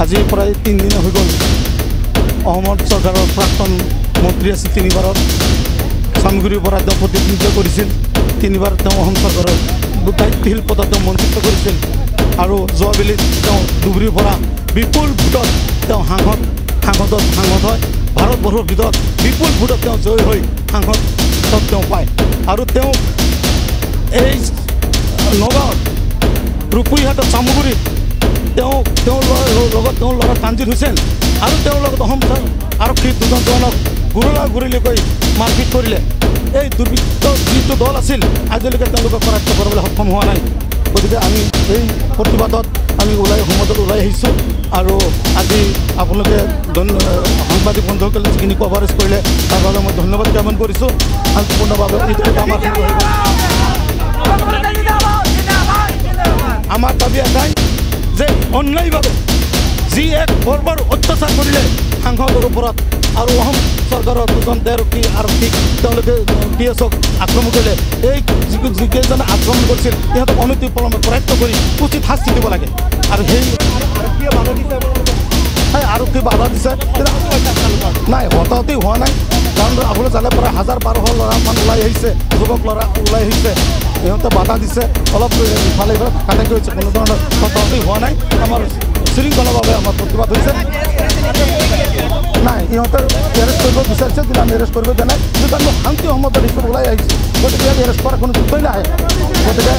আজিৰ প্ৰায় 3 দিন হৈ গ'ল অসমৰ চৰকাৰৰ প্ৰাক্তন মন্ত্ৰী আছিল 3বাৰত চামগুৰিৰ পৰা তেওঁ প্ৰতিনিধিত্ব কৰিছিল 3বাৰ তেওঁ অসম চৰকাৰৰ দায়িত্বশীল পদত তেওঁ মন্ত্ৰীত্ব কৰিছিল আৰু যোৱাবেলিত তেওঁ ধুবুৰীৰ পৰা বিপুল ভোটত তেওঁ সাংসদ হয় ভাৰতবৰ্ষৰ ভিতৰত বিপুল ভোটত তেওঁ জয় হৈ সাংসদত তেওঁ পায় আৰু তেওঁ এই নগাঁৱত ৰূপহীহাটত চামগুৰিত তেওঁৰ লগত তেওঁৰ ল'ৰা তানজিৰ হুছেইন আৰু তেওঁৰ লগত অসম আৰক্ষীৰ 2জন জোৱানক গুৰিলিকৈ মাৰপিট কৰিলে এই দুৰ্বৃত্ত যিটো দল আছিল আজিলৈকে তেওঁলোকক কৰায়ত্ব কৰিবলৈ সক্ষম হোৱা নাই গতিকে আমি এই প্ৰতিবাদত আমি সমাজত ওলাই আহিছোঁ আৰু আজি আপোনালোকে সাংবাদিক বন্ধুসকলে যিখিনি কভাৰেজ কৰিলে তাৰ বাবে মই ধন্যবাদ জ্ঞাপন কৰিছোঁ শান্তিপূৰ্ণভাৱে আমাৰ দাবী এটাই যে অন্যায়ভাৱে যি এক বৰ্বৰ অত্যাচাৰ কৰিলে সাংসদৰ ওপৰত আৰু অসম চৰকাৰৰ 2জন আৰক্ষীক তেওঁলোকে PSক আক্ৰমণ কৰিলে এই যিকেইজনে আক্ৰমণ কৰিছিল ইহঁতক অনতিপলমে কৰায়ত্ব কৰি উচিত শাস্তি দিব লাগে আৰু সেই আৰক্ষী বাধা দিছে নাই হতাহতি হোৱা নাই কাৰণ আপোনাৰ জানে প্ৰায় 1000-1200 ল'ৰামান ওলাই আহিছে যুৱক ল'ৰা ওলাই আহিছে ইহঁতে বাধা দিছে অলপ ইফালে কাটে কৰিছে কোনো ধৰণৰ হতাহতি হোৱা নাই আমাৰ শৃংখলাভাৱে আমাৰ প্ৰতিবাদ হৈছে নাই ইহঁতে এৰেষ্ট কৰিব বিচাৰিছে কিন্তু আমি এৰেষ্ট কৰিব দিয়া নাই কিন্তু আমি শান্তি সহমত ওলাই আহিছোঁ গতিকে এৰেষ্ট কৰাৰ কোনো বিষয় নাহে গতিকে